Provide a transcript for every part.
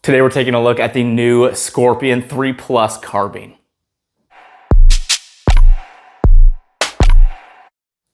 Today we're taking a look at the new Scorpion 3 Plus carbine.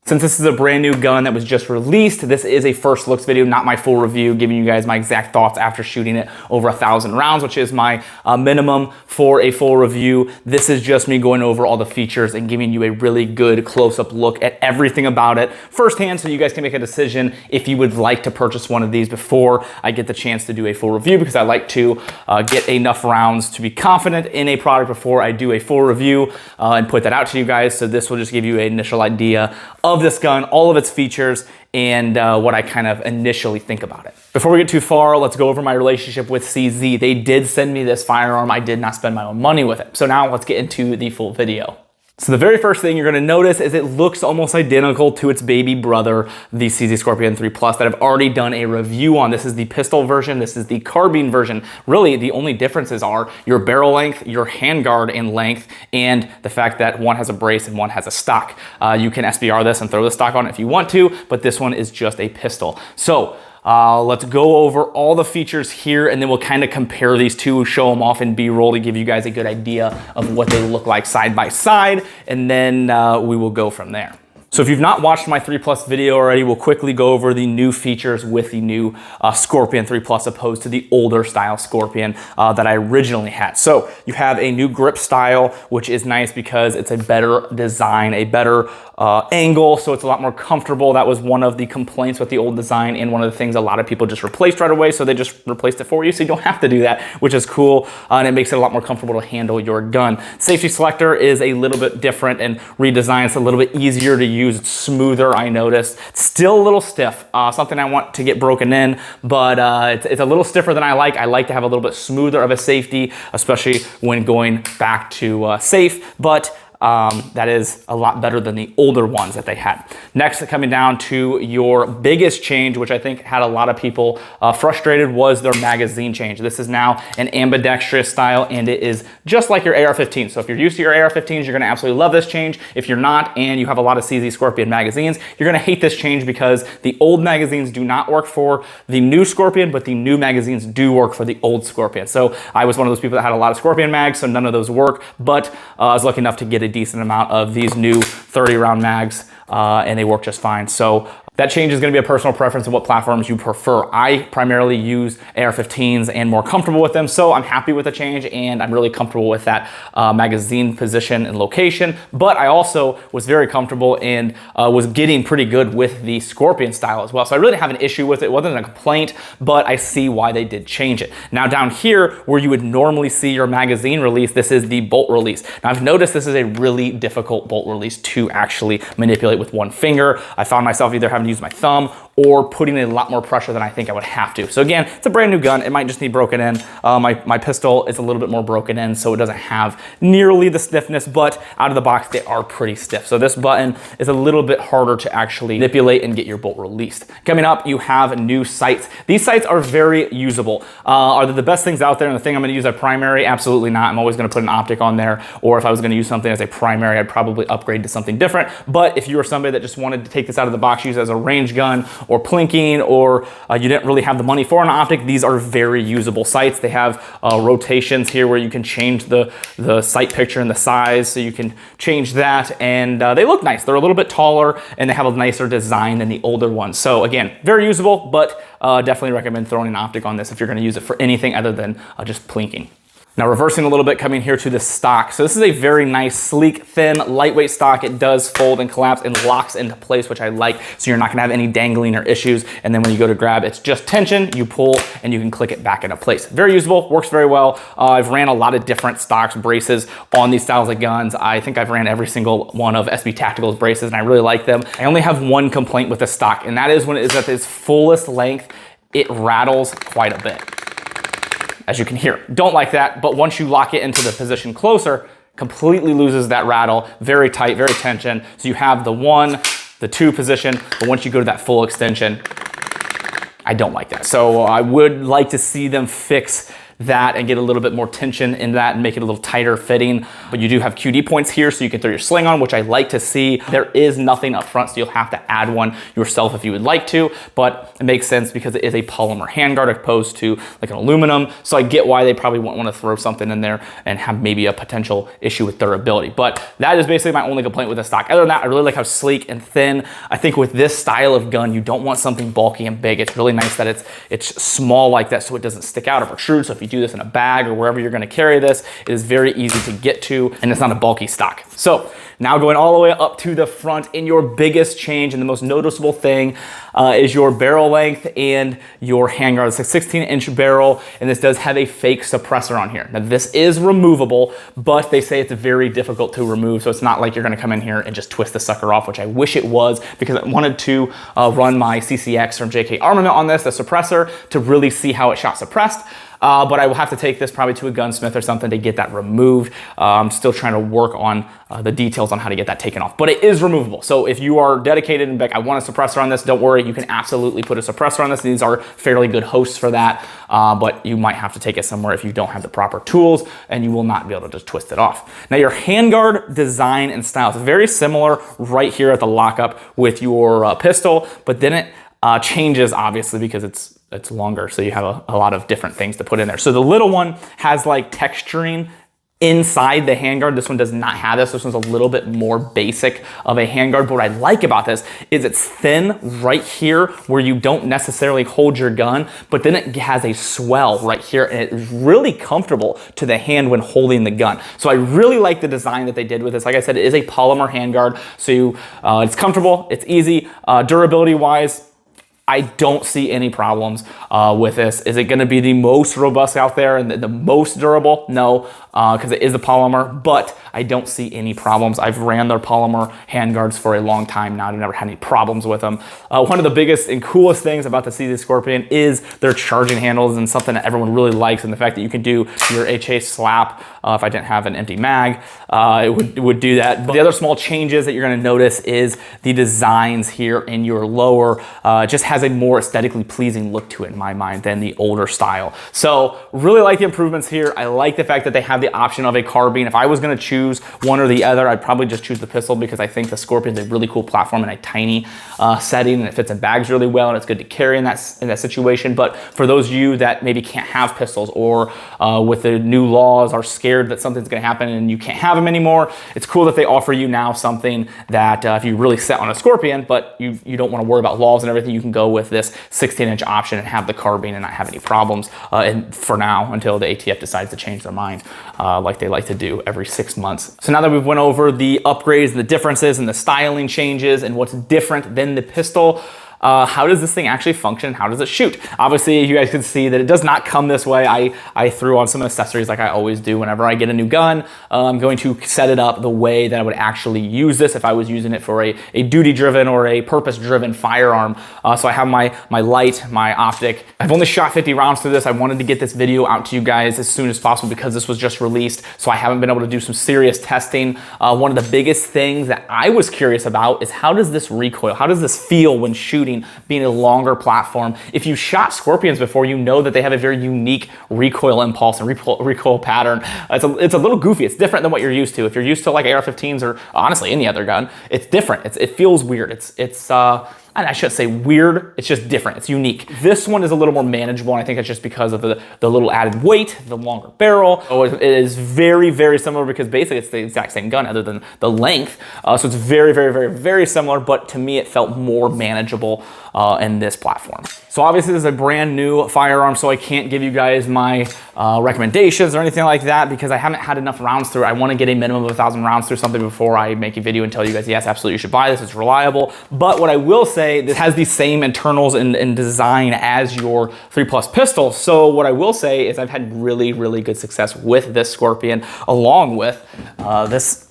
Since this is a brand new gun that was just released, this is a first looks video, not my full review, giving you guys my exact thoughts after shooting it over 1,000 rounds, which is my minimum for a full review. This is just me going over all the features and giving you a really good close-up look at everything about it firsthand, so you guys can make a decision if you would like to purchase one of these before I get the chance to do a full review, because I like to get enough rounds to be confident in a product before I do a full review and put that out to you guys. So this will just give you an initial idea of this gun, all of its features, and what I kind of initially think about it. Before we get too far, let's go over my relationship with CZ. They did send me this firearm. I did not spend my own money with it. So now let's get into the full video. So the very first thing you're gonna notice is it looks almost identical to its baby brother, the CZ Scorpion 3 Plus, that I've already done a review on. This is the pistol version, this is the carbine version. Really, the only differences are your barrel length, your handguard in length, and the fact that one has a brace and one has a stock. You can SBR this and throw the stock on it if you want to, but this one is just a pistol. So let's go over all the features here, and then we'll kind of compare these two, show them off in B-roll to give you guys a good idea of what they look like side by side, and then we will go from there. So if you've not watched my 3 Plus video already, we'll quickly go over the new features with the new Scorpion 3 Plus opposed to the older style Scorpion that I originally had. So you have a new grip style, which is nice because it's a better design, a better angle, so it's a lot more comfortable. That was one of the complaints with the old design, and one of the things a lot of people just replaced right away, so they just replaced it for you, so you don't have to do that, which is cool, and it makes it a lot more comfortable to handle your gun. Safety selector is a little bit different and redesigned. It's a little bit easier to use. It's smoother, I noticed. Still a little stiff, something I want to get broken in, but it's a little stiffer than I like. I like to have a little bit smoother of a safety, especially when going back to safe, but that is a lot better than the older ones that they had. Next, coming down to your biggest change, which I think had a lot of people frustrated, was their magazine change. This is now an ambidextrous style, and it is just like your AR-15. So if you're used to your AR-15s, you're gonna absolutely love this change. If you're not, and you have a lot of CZ Scorpion magazines, you're gonna hate this change, because the old magazines do not work for the new Scorpion, but the new magazines do work for the old Scorpion. So I was one of those people that had a lot of Scorpion mags, so none of those work, but I was lucky enough to get a decent amount of these new 30 round mags, and they work just fine. So that change is going to be a personal preference of what platforms you prefer. I primarily use AR-15s and more comfortable with them, so I'm happy with the change, and I'm really comfortable with that magazine position and location. But I also was very comfortable and was getting pretty good with the Scorpion style as well. So I really didn't have an issue with it. It wasn't a complaint, but I see why they did change it. Now down here, where you would normally see your magazine release, this is the bolt release. Now I've noticed this is a really difficult bolt release to actually manipulate with one finger. I found myself either having to use my thumb or putting in a lot more pressure than I think I would have to. So again, it's a brand new gun. It might just need broken in. My pistol is a little bit more broken in, so it doesn't have nearly the stiffness, but out of the box, they are pretty stiff. So this button is a little bit harder to actually manipulate and get your bolt released. Coming up, you have new sights. These sights are very usable. Are they the best things out there and the thing I'm gonna use as primary? Absolutely not. I'm always gonna put an optic on there, or if I was gonna use something as a primary, I'd probably upgrade to something different. But if you were somebody that just wanted to take this out of the box, use it as a range gun, or plinking, or you didn't really have the money for an optic, these are very usable sights. They have rotations here where you can change the sight picture and the size, so you can change that, and they look nice. They're a little bit taller, and they have a nicer design than the older ones. So again, very usable, but definitely recommend throwing an optic on this if you're gonna use it for anything other than just plinking. Now reversing a little bit, coming here to the stock. So this is a very nice, sleek, thin, lightweight stock. It does fold and collapse and locks into place, which I like. So you're not gonna have any dangling or issues. And then when you go to grab, it's just tension, you pull, and you can click it back into place. Very usable, works very well. I've ran a lot of different stocks, braces on these styles of guns. I think I've ran every single one of SB Tactical's braces, and I really like them. I only have one complaint with the stock, and that is when it is at its fullest length, it rattles quite a bit, as you can hear. Don't like that, but once you lock it into the position closer, completely loses that rattle. Very tight, very tension. So you have the 1, the 2 position, but once you go to that full extension, I don't like that. So I would like to see them fix that and get a little bit more tension in that and make it a little tighter fitting. But you do have QD points here so you can throw your sling on, which I like to see. There is nothing up front, so you'll have to add one yourself if you would like to, but it makes sense because it is a polymer handguard opposed to like an aluminum. So I get why they probably won't want to throw something in there and have maybe a potential issue with durability. But that is basically my only complaint with the stock. Other than that, I really like how sleek and thin. I think with this style of gun, you don't want something bulky and big. It's really nice that it's small like that so it doesn't stick out or protrude. So if you do this in a bag or wherever you're going to carry this, it is very easy to get to and it's not a bulky stock. So now going all the way up to the front, and your biggest change and the most noticeable thing is your barrel length and your handguard. It's a 16-inch barrel, and this does have a fake suppressor on here. Now this is removable, but they say it's very difficult to remove, so it's not like you're gonna come in here and just twist the sucker off, which I wish it was, because I wanted to run my CCX from JK Armament on this, the suppressor, to really see how it shot suppressed. But I will have to take this probably to a gunsmith or something to get that removed. I'm still trying to work on the details on how to get that taken off, but it is removable. So if you are dedicated and like, I want a suppressor on this, don't worry, you can absolutely put a suppressor on this. These are fairly good hosts for that, but you might have to take it somewhere if you don't have the proper tools, and you will not be able to just twist it off. Now your handguard design and style is very similar right here at the lockup with your pistol, but then it changes obviously because it's longer, so you have a lot of different things to put in there. So the little one has like texturing inside the handguard. This one does not have this. This one's a little bit more basic of a handguard. But what I like about this is it's thin right here where you don't necessarily hold your gun, but then it has a swell right here, and it is really comfortable to the hand when holding the gun. So I really like the design that they did with this. Like I said, it is a polymer handguard, so it's comfortable, it's easy. Durability wise, I don't see any problems with this. Is it gonna be the most robust out there and the most durable? No, because it is a polymer, but I don't see any problems. I've ran their polymer handguards for a long time now. I've never had any problems with them. One of the biggest and coolest things about the CZ Scorpion is their charging handles, and something that everyone really likes, and the fact that you can do your HA slap. If I didn't have an empty mag, it would do that. But the other small changes that you're gonna notice is the designs here in your lower. Just has a more aesthetically pleasing look to it in my mind than the older style. So really like the improvements here. I like the fact that they have the option of a carbine. If I was gonna choose one or the other, I'd probably just choose the pistol, because I think the Scorpion's a really cool platform in a tiny setting, and it fits in bags really well, and it's good to carry in that situation. But for those of you that maybe can't have pistols, or with the new laws are scared that something's gonna happen and you can't have them anymore, it's cool that they offer you now something that if you really set on a Scorpion, but you don't wanna worry about laws and everything, you can go with this 16-inch option and have the carbine and not have any problems, and for now, until the ATF decides to change their mind, like they like to do every 6 months. So now that we've went over the upgrades, the differences, and the styling changes, and what's different than the pistol, how does this thing actually function? How does it shoot? Obviously, you guys can see that it does not come this way. I threw on some accessories like I always do whenever I get a new gun. I'm going to set it up the way that I would actually use this if I was using it for a duty-driven or a purpose-driven firearm. So I have my light, my optic. I've only shot 50 rounds through this. I wanted to get this video out to you guys as soon as possible because this was just released, so I haven't been able to do some serious testing. One of the biggest things that I was curious about is how does this recoil? How does this feel when shooting, being a longer platform? If you shot Scorpions before, you know that they have a very unique recoil impulse and recoil pattern. It's a little goofy. It's different than what you're used to. If you're used to like AR-15s or honestly any other gun, it's different. It feels weird. And I shouldn't say weird, it's just different, it's unique. This one is a little more manageable, and I think it's just because of the little added weight, the longer barrel. So it is very, very similar, because basically it's the exact same gun other than the length. So it's very, very, very, very similar, but to me it felt more manageable in this platform. So obviously this is a brand new firearm, so I can't give you guys my recommendations or anything like that, because I haven't had enough rounds through it. I wanna get a minimum of 1,000 rounds through something before I make a video and tell you guys, yes, absolutely you should buy this, it's reliable. But what I will say, this has the same internals and design as your 3+ pistol. So what I will say is I've had really, really good success with this Scorpion, along with this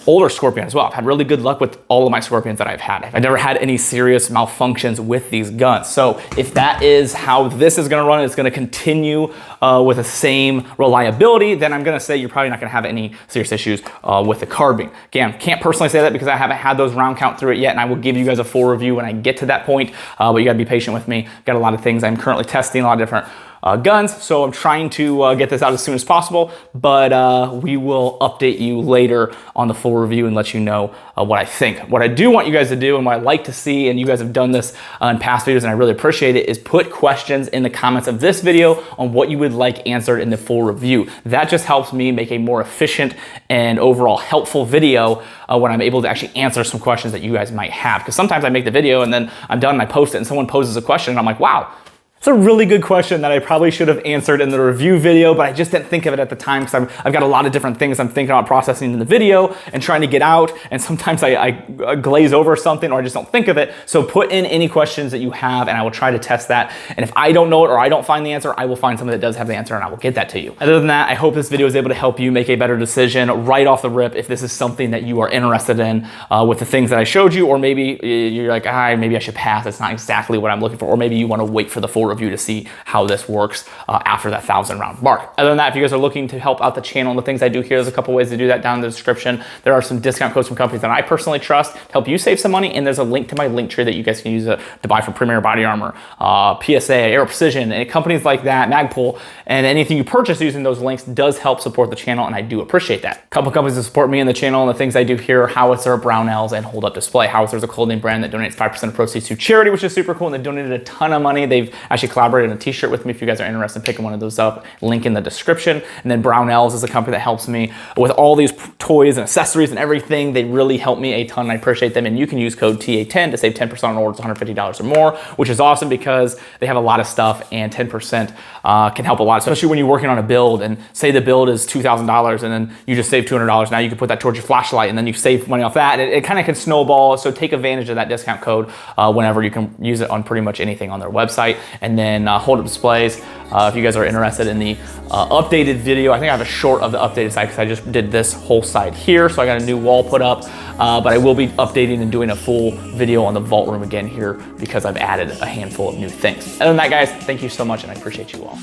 older Scorpion as well. I've had really good luck with all of my Scorpions that I've had. I've never had any serious malfunctions with these guns. So if that is how this is gonna run, it's gonna continue with the same reliability, then I'm gonna say you're probably not gonna have any serious issues with the carbine. Again, can't personally say that because I haven't had those round count through it yet, and I will give you guys a full review when I get to that point, but you gotta be patient with me. Got a lot of things I'm currently testing, a lot of different guns. So I'm trying to get this out as soon as possible, but we will update you later on the full review and let you know what I think. What I do want you guys to do, and what I like to see, and you guys have done this in past videos and I really appreciate it, is put questions in the comments of this video on what you would like answered in the full review. That just helps me make a more efficient and overall helpful video when I'm able to actually answer some questions that you guys might have. Because sometimes I make the video and then I'm done and I post it and someone poses a question and I'm like, wow, it's a really good question that I probably should have answered in the review video, but I just didn't think of it at the time because I've got a lot of different things I'm thinking about processing in the video and trying to get out, and sometimes I glaze over something or I just don't think of it. So put in any questions that you have and I will try to test that. And if I don't know it or I don't find the answer, I will find someone that does have the answer and I will get that to you. Other than that, I hope this video is able to help you make a better decision right off the rip if this is something that you are interested in with the things that I showed you, or maybe you're like, maybe I should pass. It's not exactly what I'm looking for, or maybe you want to wait for the full review to see how this works after that 1,000 round mark. Other than that, if you guys are looking to help out the channel and the things I do here, there's a couple ways to do that down in the description. There are some discount codes from companies that I personally trust to help you save some money, and there's a link to my link tree that you guys can use to buy from Premier Body Armor, PSA, Aero Precision, and companies like that, Magpul, and anything you purchase using those links does help support the channel, and I do appreciate that. A couple companies that support me and the channel and the things I do here: Howitzer, Brownells, and Hold Up Display. Howitzer is a clothing brand that donates 5% of proceeds to charity, which is super cool, and they donated a ton of money. They've actually collaborated on a t-shirt with me if you guys are interested in picking one of those up. Link in the description. And then Brownells is a company that helps me with all these toys and accessories and everything. They really help me a ton, and I appreciate them. And you can use code TA10 to save 10% on orders $150 or more, which is awesome because they have a lot of stuff, and 10% can help a lot, especially when you're working on a build and say the build is $2,000 and then you just save $200. Now you can put that towards your flashlight and then you save money off that. It kind of can snowball. So take advantage of that discount code whenever. You can use it on pretty much anything on their website. And then Hold Up Displays, if you guys are interested in the updated video, I think I have a short of the updated side because I just did this whole side here. So I got a new wall put up, but I will be updating and doing a full video on the vault room again here because I've added a handful of new things. Other than that, guys, thank you so much and I appreciate you all.